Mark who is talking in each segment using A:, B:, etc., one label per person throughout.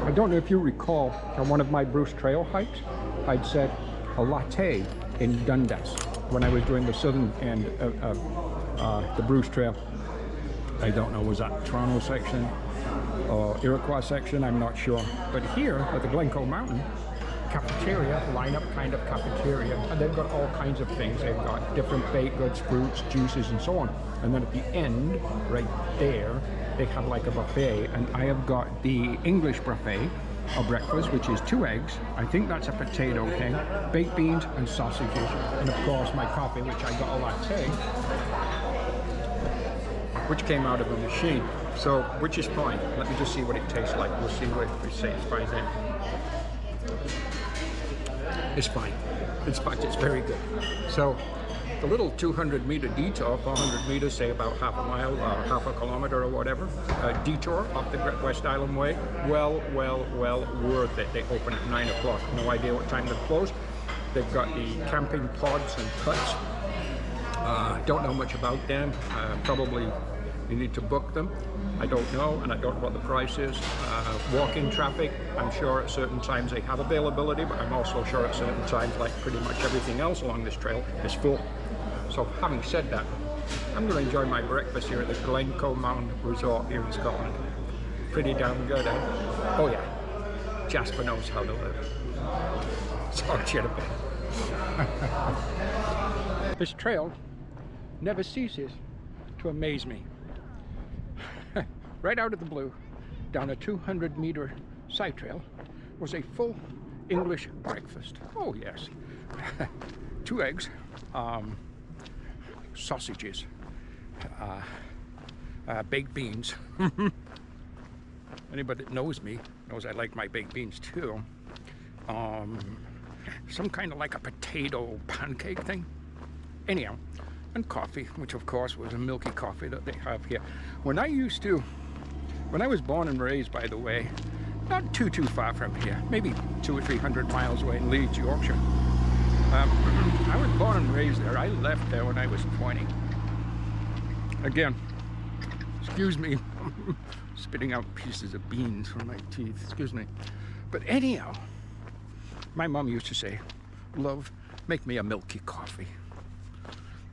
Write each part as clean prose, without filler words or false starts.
A: I don't know if you recall, on one of my Bruce Trail hikes, I'd said a latte in Dundas when I was doing the southern end of the Bruce Trail. I don't know, was that Toronto section or Iroquois section? I'm not sure. But here at the Glencoe Mountain cafeteria, line-up kind of cafeteria, and they've got all kinds of things. They've got different baked goods, fruits, juices, and so on. And then at the end, right there, they have like a buffet, and I have got the English buffet of breakfast, which is 2 eggs, I think that's a potato thing, baked beans and sausages, and of course my coffee, which I got a latte, which came out of a machine. So, which is fine. Let me just see what it tastes like. We'll see what it satisfies it. It's fine. In fact, it's very good. So, the little 200-meter detour, 400 meters, say about half a mile or half a kilometer or whatever, detour up the West Highland Way, well worth it. They open at 9 o'clock. No idea what time they're closed. They've got the camping pods and huts. Don't know much about them. Probably you need to book them. I don't know, and I don't know what the price is. Walk-in traffic, I'm sure at certain times they have availability, but I'm also sure at certain times, like pretty much everything else along this trail, is full. So having said that, I'm going to enjoy my breakfast here at the Glencoe Mountain Resort here in Scotland. Pretty damn good, eh? Oh yeah, Jasper knows how to live. So cheer a bit. This trail never ceases to amaze me. Right out of the blue, down a 200-meter side trail, was a full English breakfast. Oh yes, 2 eggs, sausages, baked beans. Anybody that knows me knows I like my baked beans too. Some kind of like a potato pancake thing. Anyhow, and coffee, which of course was a milky coffee that they have here. When I was born and raised, by the way, not too far from here, maybe 200 or 300 miles away in Leeds, Yorkshire. I was born and raised there. I left there when I was 20. Again, excuse me, spitting out pieces of beans from my teeth, excuse me. But anyhow, my mom used to say, "Love, make me a milky coffee."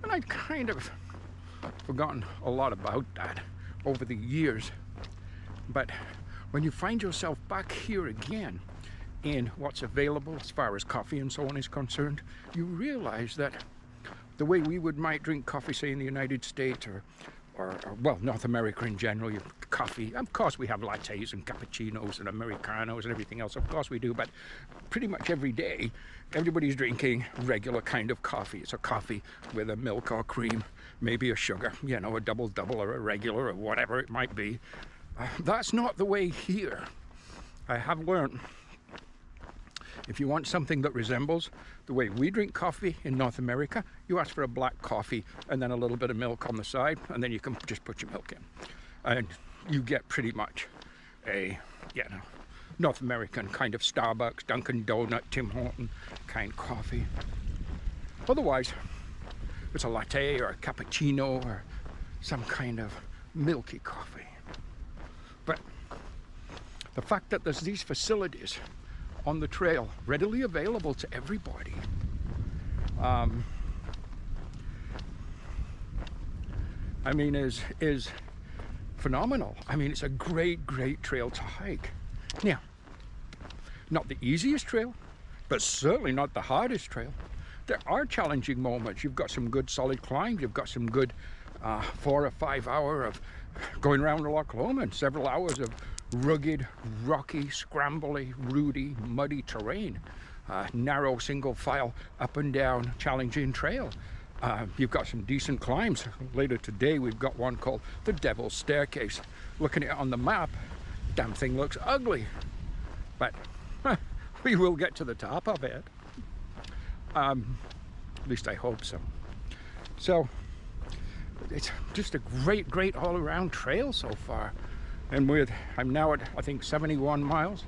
A: And I'd kind of forgotten a lot about that over the years. But when you find yourself back here again in what's available as far as coffee and so on is concerned, you realize that the way we might drink coffee, say in the United States or well, North America in general, coffee, of course we have lattes and cappuccinos and Americanos and everything else, of course we do, but pretty much every day everybody's drinking regular kind of coffee. It's a coffee with a milk or cream, maybe a sugar, you know, a double or a regular or whatever it might be. That's not the way here. I have learned, if you want something that resembles the way we drink coffee in North America, you ask for a black coffee and then a little bit of milk on the side, and then you can just put your milk in. And you get pretty much a, you know, North American kind of Starbucks, Dunkin' Donut, Tim Horton kind of coffee. Otherwise, it's a latte or a cappuccino or some kind of milky coffee. But the fact that there's these facilities on the trail readily available to everybody, I mean, is phenomenal. I mean, it's a great trail to hike. Now, not the easiest trail, but certainly not the hardest trail. There are challenging moments. You've got some good solid climbs. You've got some good 4 or 5 hour of going around Kinlochleven and several hours of rugged, rocky, scrambly, rooty, muddy terrain. Narrow single file up and down challenging trail. You've got some decent climbs. Later today we've got one called the Devil's Staircase. Looking at it on the map, damn thing looks ugly, but we will get to the top of it. At least I hope so. So it's just a great all-around trail so far. And I'm now at, I think, 71 miles.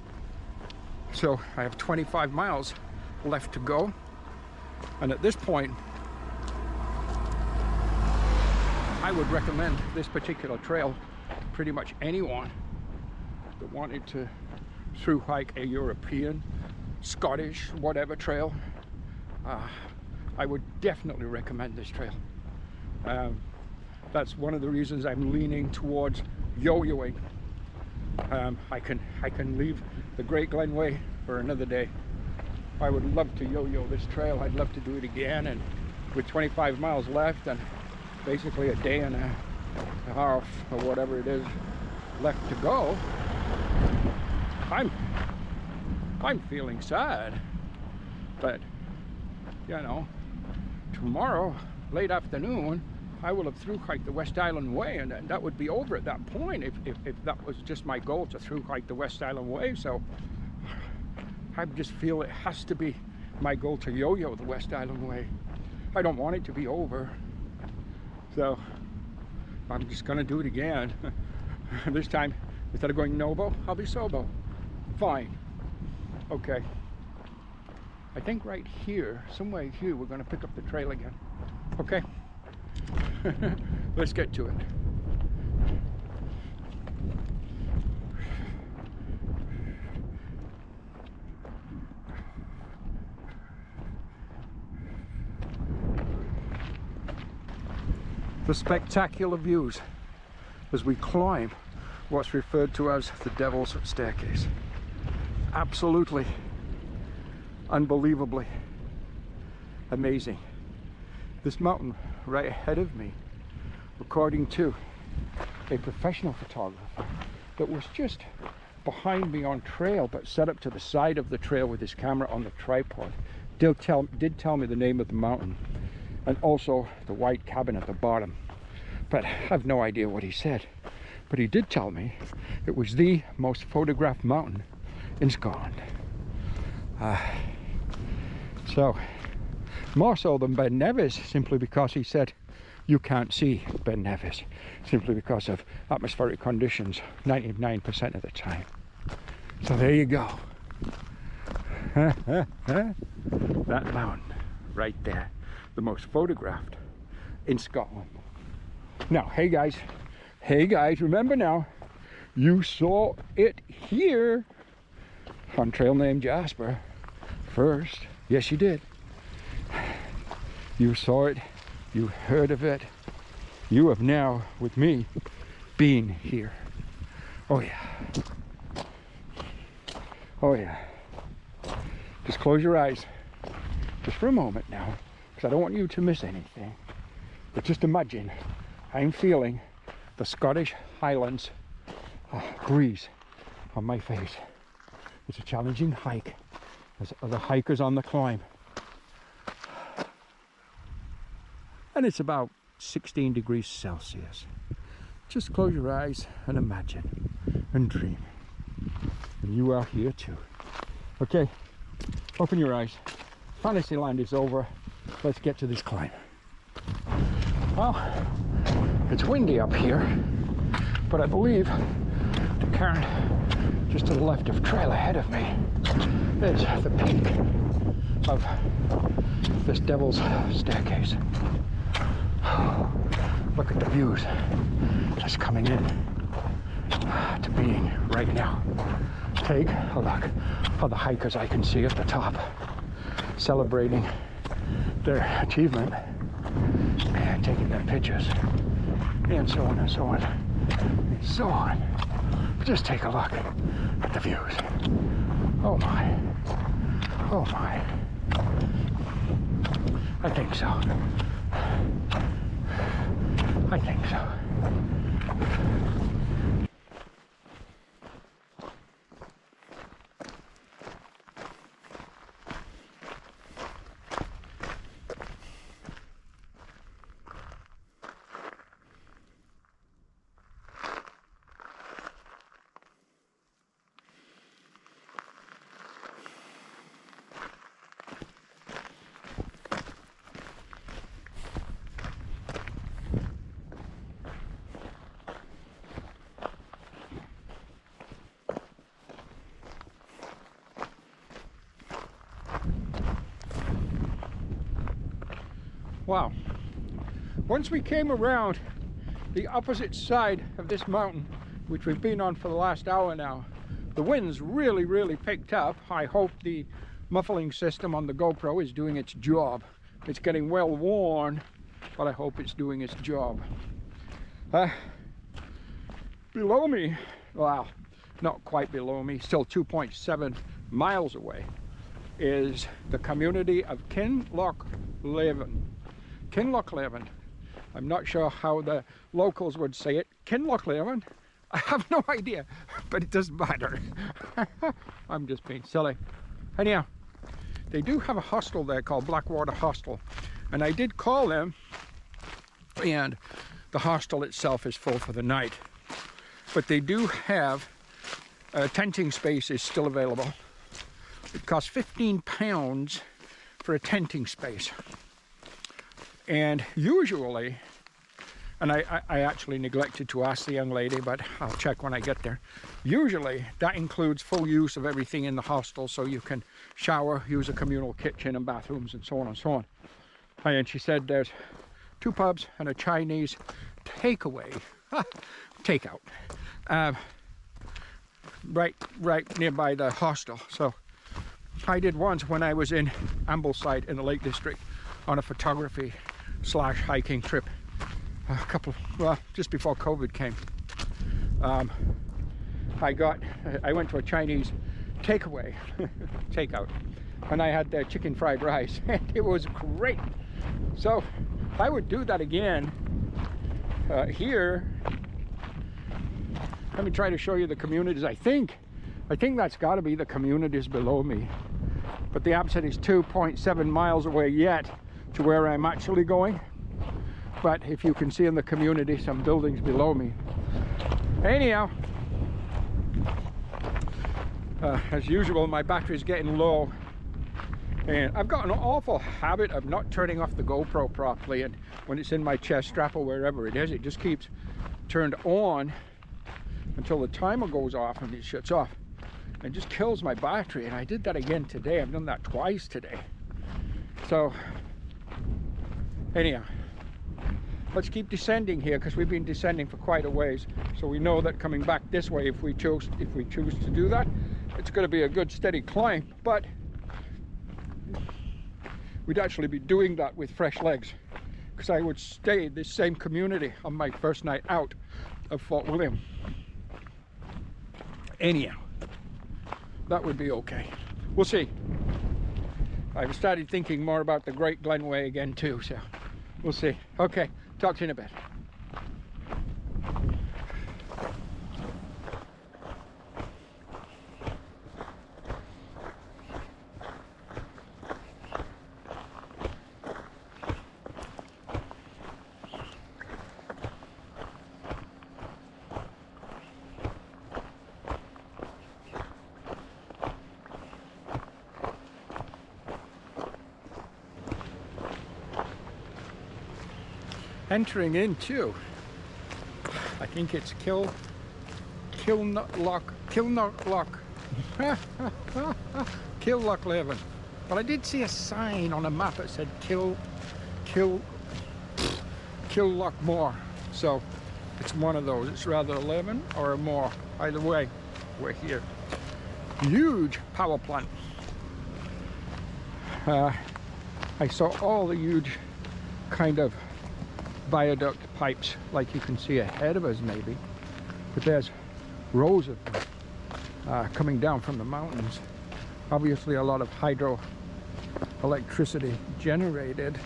A: So I have 25 miles left to go. And at this point, I would recommend this particular trail to pretty much anyone that wanted to through hike a European, Scottish, whatever trail, I would definitely recommend this trail. That's one of the reasons I'm leaning towards yo-yoing. I can leave the Great Glen Way for another day. I would love to yo-yo this trail. I'd love to do it again, and with 25 miles left and basically a day and a half or whatever it is left to go, I'm feeling sad. But you know, tomorrow late afternoon I will have through hiked the West Highland Way, and that would be over at that point if that was just my goal, to through hike the West Highland Way. So I just feel it has to be my goal to yo-yo the West Highland Way. I don't want it to be over, so I'm just gonna do it again. This time, instead of going Novo, I'll be Sobo. Fine. Okay. I think right here, somewhere here, we're gonna pick up the trail again. Okay? Let's get to it. The spectacular views as we climb what's referred to as the Devil's Staircase. Absolutely, unbelievably amazing. This mountain right ahead of me, according to a professional photographer that was just behind me on trail but set up to the side of the trail with his camera on the tripod, did tell me the name of the mountain and also the white cabin at the bottom, but I have no idea what he said. But he did tell me it was the most photographed mountain in Scotland. So more so than Ben Nevis, simply because he said you can't see Ben Nevis simply because of atmospheric conditions 99% of the time. So there you go. That mountain right there, the most photographed in Scotland. Now, hey guys, remember now, you saw it here on trail named Jasper first. Yes, you did. You saw it, you heard of it. You have now, with me, been here. Oh yeah. Oh yeah. Just close your eyes, just for a moment now, because I don't want you to miss anything. But just imagine, I'm feeling the Scottish Highlands breeze on my face. It's a challenging hike. There's other hikers on the climb. And it's about 16 degrees Celsius. Just close your eyes and imagine and dream. And you are here too. Okay, open your eyes. Fantasyland is over. Let's get to this climb. Well, it's windy up here, but I believe the current just to the left of trail ahead of me is the peak of this Devil's Staircase. Look at the views just coming in to being right now. Take a look at the hikers I can see at the top, celebrating their achievement and taking their pictures, and so on and so on and so on. Just take a look at the views. Oh my, oh my. I think so. I think so. Wow. Once we came around the opposite side of this mountain, which we've been on for the last hour now, The wind's really, really picked up. I hope the muffling system on the GoPro is doing its job. It's getting well worn, but I hope it's doing its job. Below me, well, not quite below me, still 2.7 miles away, is the community of Kinlochleven. Kinlochleven. I'm not sure how the locals would say it. Kinlochleven? I have no idea, but it doesn't matter. I'm just being silly. Anyhow, they do have a hostel there called Blackwater Hostel, and I did call them, and the hostel itself is full for the night. But they do have tenting space is still available. It costs £15 for a tenting space. And usually, and I actually neglected to ask the young lady, but I'll check when I get there. Usually that includes full use of everything in the hostel, so you can shower, use a communal kitchen and bathrooms and so on and so on. And she said there's 2 pubs and a Chinese takeaway, takeout, right nearby the hostel. So I did once when I was in Ambleside in the Lake District on a photography / hiking trip. Just before COVID came. I went to a Chinese takeaway, takeout, and I had their chicken fried rice, and it was great. So I would do that again here. Let me try to show you the communities. I think that's got to be the communities below me, but the app said it's 2.7 miles away yet to where I'm actually going. But if you can see in the community some buildings below me. Anyhow, as usual, my battery's getting low, and I've got an awful habit of not turning off the GoPro properly, and when it's in my chest strap or wherever it is, it just keeps turned on until the timer goes off and it shuts off. It just kills my battery, and I did that again today. I've done that twice today. So anyhow, let's keep descending here, because we've been descending for quite a ways. So we know that coming back this way, if we choose to do that, it's going to be a good steady climb. But we'd actually be doing that with fresh legs, because I would stay in this same community on my first night out of Fort William. Anyhow, that would be okay. We'll see. I've started thinking more about the Great Glencoe again too, so we'll see. Okay, talk to you in a bit. Entering into, I think it's Kinlochleven. But I did see a sign on a map that said Kinlochmore. So it's one of those. It's rather 11 or more. Either way, we're here. Huge power plant. I saw all the huge kind of viaduct pipes like you can see ahead of us maybe, but there's rows of them coming down from the mountains. Obviously a lot of hydro electricity generated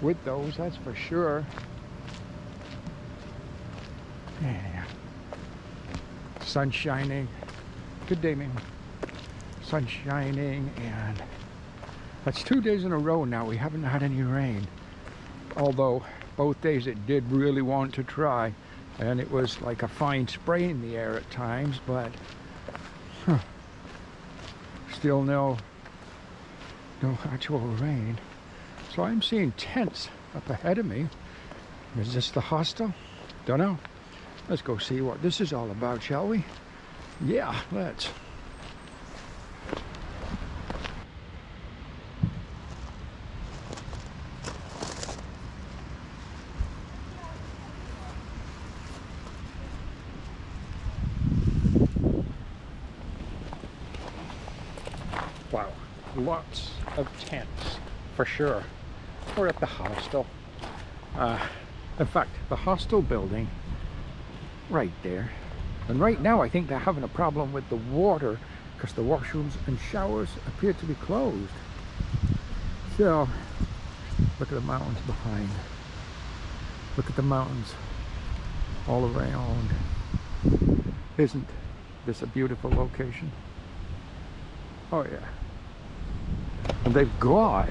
A: with those, that's for sure. Yeah. Sun shining. Good day, man. Sun shining, and that's 2 days in a row now we haven't had any rain, although both days it did really want to try, and it was like a fine spray in the air at times, but still no actual rain. So I'm seeing tents up ahead of me. Is this the hostel? Don't know. Let's go see what this is all about, shall we? Yeah, let's. lots of tents for sure. Or at the hostel. In fact, the hostel building right there. And right now I think they're having a problem with the water because the washrooms and showers appear to be closed. So, look at the mountains behind. Look at the mountains all around. Isn't this a beautiful location? Oh yeah. And they've got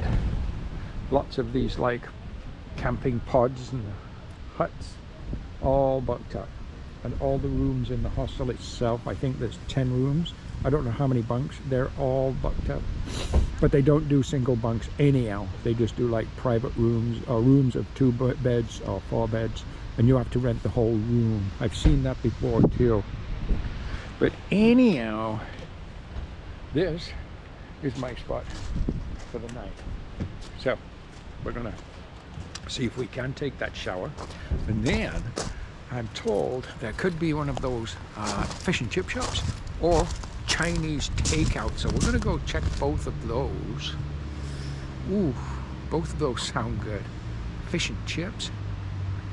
A: lots of these like camping pods and huts all booked up. And all the rooms in the hostel itself, I think there's 10 rooms. I don't know how many bunks, they're all booked up. But they don't do single bunks anyhow. They just do like private rooms or rooms of 2 beds or 4 beds. And you have to rent the whole room. I've seen that before too. But anyhow, this is my spot for the night. So we're gonna see if we can take that shower. And then I'm told there could be one of those fish and chip shops or Chinese takeout. So we're gonna go check both of those. Ooh, both of those sound good. Fish and chips.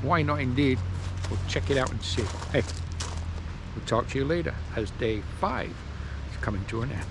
A: Why not indeed? We'll check it out and see. Hey, we'll talk to you later as day 5 is coming to an end.